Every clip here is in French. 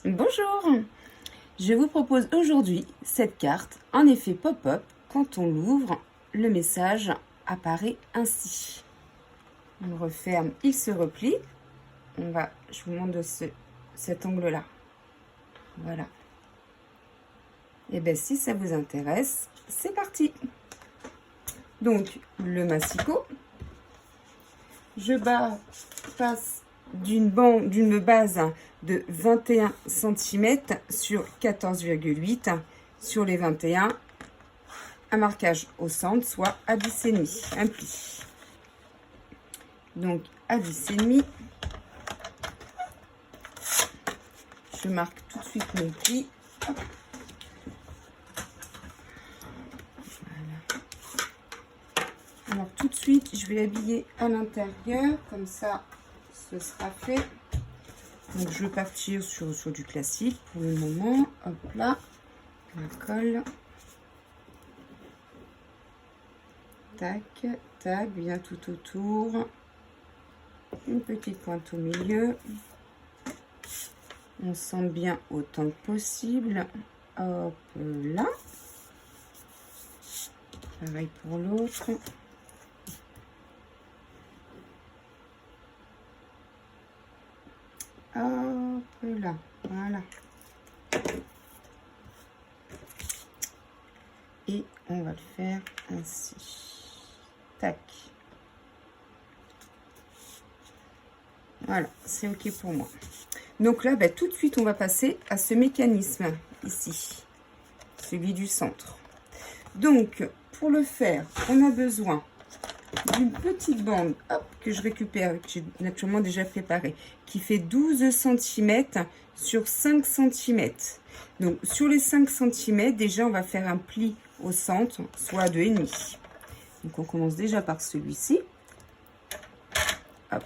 Bonjour, je vous propose aujourd'hui cette carte en effet pop-up. Quand on l'ouvre, le message apparaît ainsi. On referme, il se replie. Je vous montre de cet angle-là. Voilà. Et bien si ça vous intéresse, c'est parti. Donc le massicot, je passe d'une base de 21 cm sur 14,8 sur les 21, un marquage au centre, soit à 10,5, un pli. Donc à 10,5, je marque tout de suite mon pli. Hop. Voilà. Alors tout de suite, je vais l'habiller à l'intérieur, comme ça ce sera fait. Donc je vais partir sur du classique pour le moment. Hop là, la colle. Tac, tac, bien tout autour. Une petite pointe au milieu. On sent bien autant que possible. Hop là. Pareil pour l'autre. Hop là, voilà. Et on va le faire ainsi. Tac. Voilà, c'est ok pour moi. Donc là, tout de suite, on va passer à ce mécanisme ici, celui du centre. Donc, pour le faire, on a besoin d'une petite bande, hop, que je récupère, que j'ai naturellement déjà préparée, qui fait 12 cm sur 5 cm. Donc, sur les 5 cm, déjà, on va faire un pli au centre, soit à 2,5. Donc, on commence déjà par celui-ci. Hop.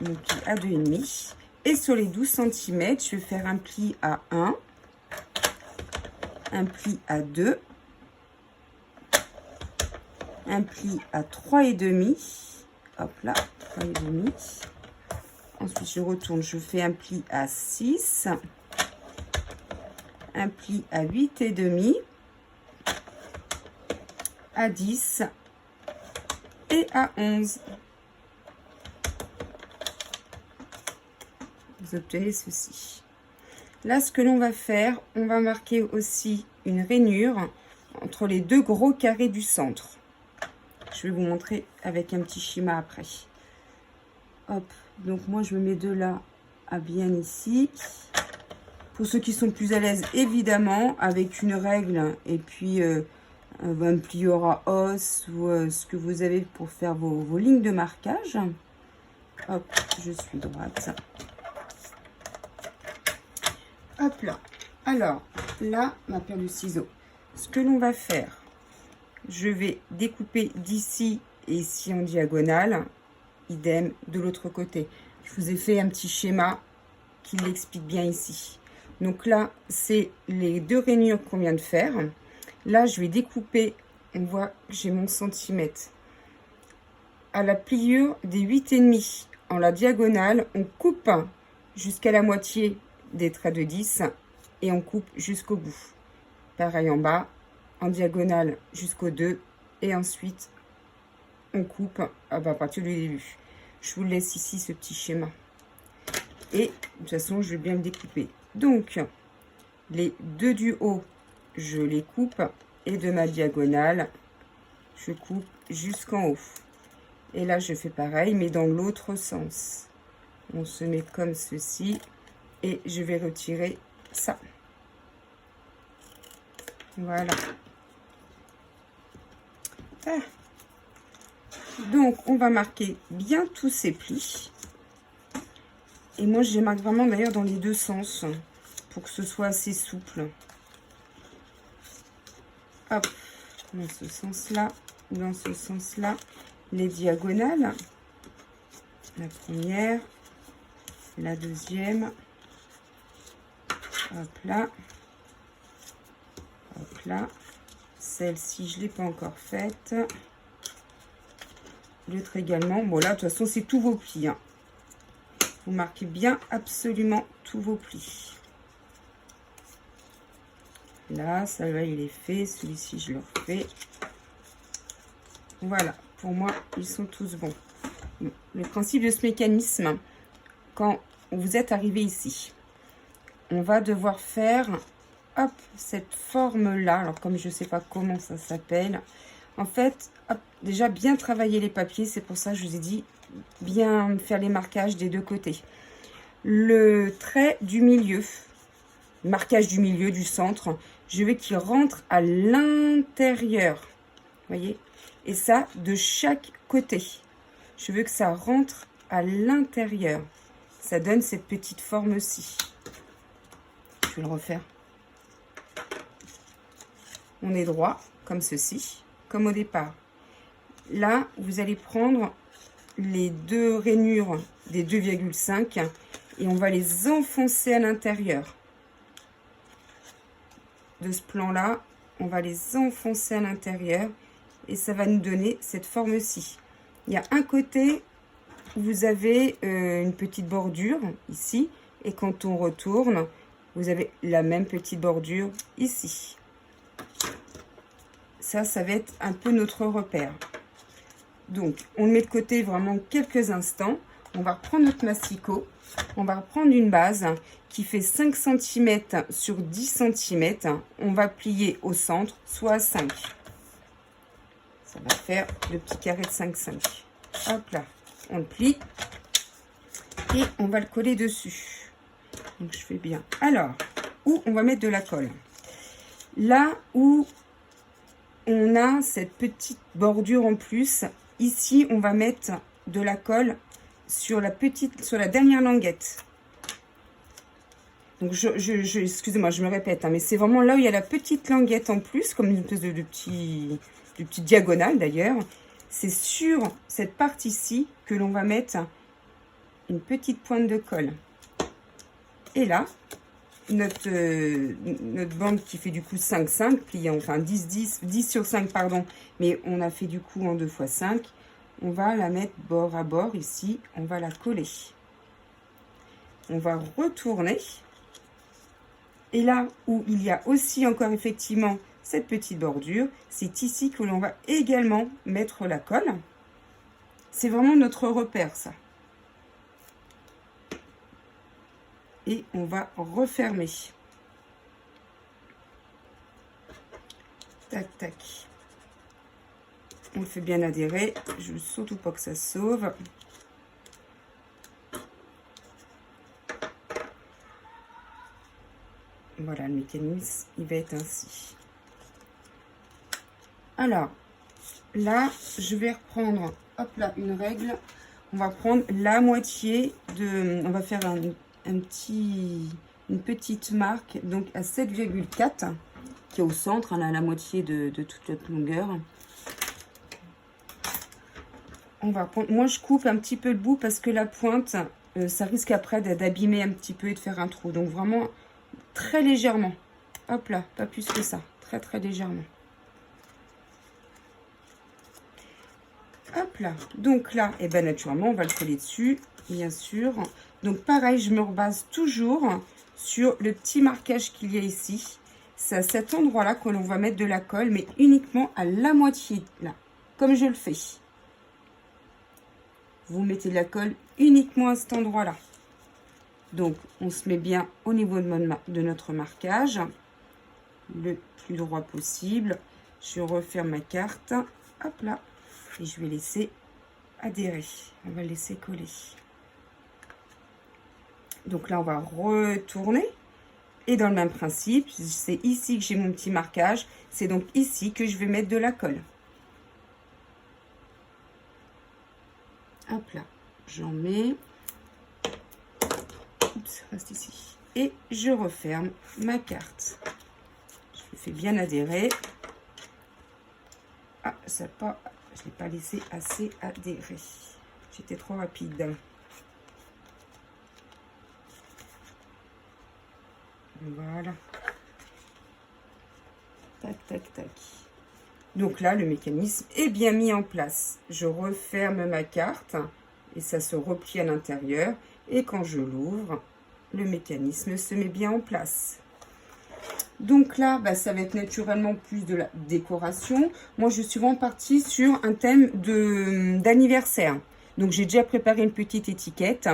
Donc, à 2,5. Et sur les 12 cm, je vais faire un pli à 1, un pli à 2, un pli à 3,5, hop là, 3,5. Ensuite, je retourne, je fais un pli à 6, un pli à 8,5, à 10 et à 11. Vous obtenez ceci. Là, ce que l'on va faire, on va marquer aussi une rainure entre les deux gros carrés du centre. Je vais vous montrer avec un petit schéma après. Hop, donc moi je me mets de là à bien ici. Pour ceux qui sont plus à l'aise, évidemment, avec une règle et puis un plieur à os ou ce que vous avez pour faire vos lignes de marquage. Hop, je suis droite. Hop là. Alors, là, ma paire de ciseaux. Ce que l'on va faire, je vais découper d'ici et ici en diagonale, idem de l'autre côté. Je vous ai fait un petit schéma qui l'explique bien ici. Donc là, c'est les deux rainures qu'on vient de faire. Là, je vais découper, on voit que j'ai mon centimètre. À la pliure des 8,5 en la diagonale, on coupe jusqu'à la moitié des traits de 10 et on coupe jusqu'au bout. Pareil en bas, en diagonale jusqu'au 2 et ensuite on coupe à partir du début. Je vous laisse ici ce petit schéma et de toute façon je vais bien le découper. Donc les deux du haut je les coupe et de ma diagonale je coupe jusqu'en haut et là je fais pareil mais dans l'autre sens. On se met comme ceci et je vais retirer ça. Voilà. Ah. Donc, on va marquer bien tous ces plis. Et moi, je les marque vraiment d'ailleurs dans les deux sens pour que ce soit assez souple. Hop, dans ce sens-là, dans ce sens-là, les diagonales. La première, la deuxième. Hop là. Hop là. Celle-ci, je ne l'ai pas encore faite. L'autre également. Bon, là, de toute façon, c'est tous vos plis. Hein. Vous marquez bien absolument tous vos plis. Là, ça là, il est fait. Celui-ci, je le refais. Voilà, pour moi, ils sont tous bons. Le principe de ce mécanisme, quand vous êtes arrivé ici, on va devoir faire, hop, cette forme-là. Alors, comme je ne sais pas comment ça s'appelle, en fait, hop, déjà bien travailler les papiers. C'est pour ça que je vous ai dit, bien faire les marquages des deux côtés. Le trait du milieu, marquage du milieu, du centre, je veux qu'il rentre à l'intérieur. Vous voyez? Et ça, de chaque côté. Je veux que ça rentre à l'intérieur. Ça donne cette petite forme-ci. Je vais le refaire. On est droit, comme ceci, comme au départ. Là, vous allez prendre les deux rainures des 2,5 et on va les enfoncer à l'intérieur. De ce plan-là, on va les enfoncer à l'intérieur. Et ça va nous donner cette forme-ci. Il y a un côté où vous avez une petite bordure ici. Et quand on retourne, vous avez la même petite bordure ici. Ça va être un peu notre repère. Donc, on le met de côté vraiment quelques instants. On va reprendre notre masticot. On va reprendre une base qui fait 5 cm sur 10 cm. On va plier au centre, soit à 5. Ça va faire le petit carré de 5,5. Hop là, on le plie et on va le coller dessus. Donc je fais bien. Alors, où on va mettre de la colle? Là où on a cette petite bordure en plus, ici on va mettre de la colle sur la dernière languette. Donc excusez-moi, je me répète, hein, mais c'est vraiment là où il y a la petite languette en plus, comme une espèce de petite diagonale d'ailleurs. C'est sur cette partie-ci que l'on va mettre une petite pointe de colle. Et là, notre bande qui fait du coup 5,5 pliée, enfin 10 sur 5, pardon, mais on a fait du coup en 2 x 5. On va la mettre bord à bord ici, on va la coller. On va retourner. Et là où il y a aussi encore effectivement cette petite bordure, c'est ici que l'on va également mettre la colle. C'est vraiment notre repère, ça. Et on va refermer. Tac, tac. On le fait bien adhérer. Je ne veux surtout pas que ça sauve. Voilà, le mécanisme, il va être ainsi. Alors, là, je vais reprendre, hop là, une règle. On va prendre la moitié de... On va faire une petite marque, donc à 7,4, qui est au centre, hein, là, la moitié de toute la longueur. On va prendre... Moi, je coupe un petit peu le bout parce que la pointe, ça risque après d'abîmer un petit peu et de faire un trou. Donc, vraiment... très légèrement, hop là, pas plus que ça, très légèrement. Hop là, donc là, et ben naturellement, on va le coller dessus, bien sûr. Donc pareil, je me rebase toujours sur le petit marquage qu'il y a ici. C'est à cet endroit-là que l'on va mettre de la colle, mais uniquement à la moitié, là, comme je le fais. Vous mettez de la colle uniquement à cet endroit-là. Donc, on se met bien au niveau de notre marquage, le plus droit possible. Je referme ma carte, hop là, et je vais laisser adhérer. On va le laisser coller. Donc là, on va retourner. Et dans le même principe, c'est ici que j'ai mon petit marquage. C'est donc ici que je vais mettre de la colle. Hop là, j'en mets... Oups, reste ici. Et je referme ma carte. Je le fais bien adhérer. Ah, ça pas, je ne l'ai pas laissé assez adhérer. J'étais trop rapide. Voilà. Tac, tac, tac. Donc là, le mécanisme est bien mis en place. Je referme ma carte et ça se replie à l'intérieur. Et quand je l'ouvre, le mécanisme se met bien en place. Donc là, bah, ça va être naturellement plus de la décoration. Moi, je suis vraiment partie sur un thème d'anniversaire. Donc, j'ai déjà préparé une petite étiquette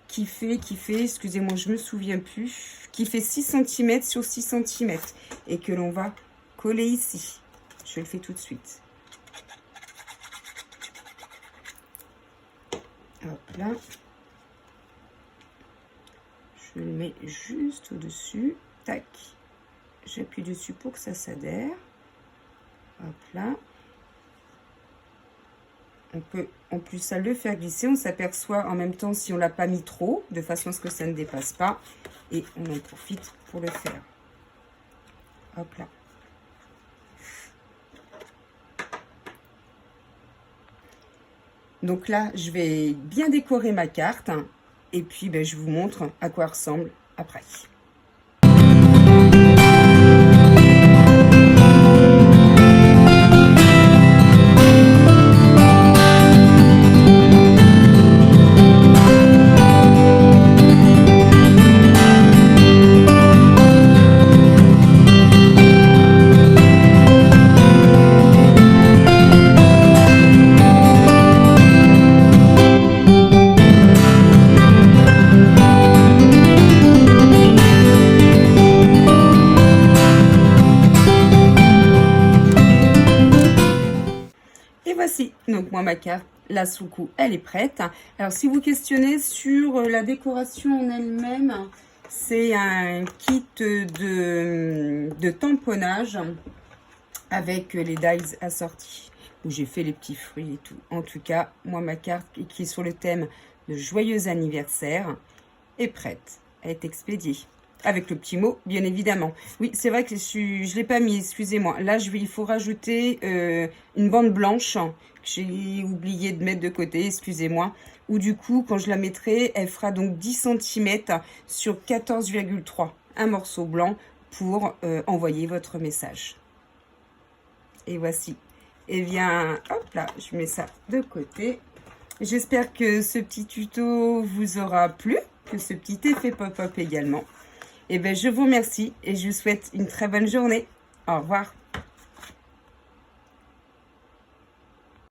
qui fait, excusez-moi, je me souviens plus, qui fait 6 cm sur 6 cm et que l'on va coller ici. Je le fais tout de suite. Hop là. Je le mets juste au-dessus. Tac. J'appuie dessus pour que ça s'adhère. Hop là. On peut en plus ça le faire glisser. On s'aperçoit en même temps si on l'a pas mis trop, de façon à ce que ça ne dépasse pas. Et on en profite pour le faire. Hop là. Donc là, je vais bien décorer ma carte. Et puis, ben, je vous montre à quoi ressemble après. Voici, donc moi ma carte, la Soukou, elle est prête. Alors si vous questionnez sur la décoration en elle-même, c'est un kit de tamponnage avec les dies assortis, où j'ai fait les petits fruits et tout. En tout cas, moi ma carte qui est sur le thème de joyeux anniversaire est prête à être expédiée. Avec le petit mot, bien évidemment. Oui, c'est vrai que je ne l'ai pas mis, excusez-moi. Là, il faut rajouter une bande blanche que j'ai oublié de mettre de côté, excusez-moi. Ou du coup, quand je la mettrai, elle fera donc 10 cm sur 14,3. Un morceau blanc pour envoyer votre message. Et voici. Et bien, hop là, je mets ça de côté. J'espère que ce petit tuto vous aura plu, que ce petit effet pop-up également. Et bien, je vous remercie et je vous souhaite une très bonne journée. Au revoir.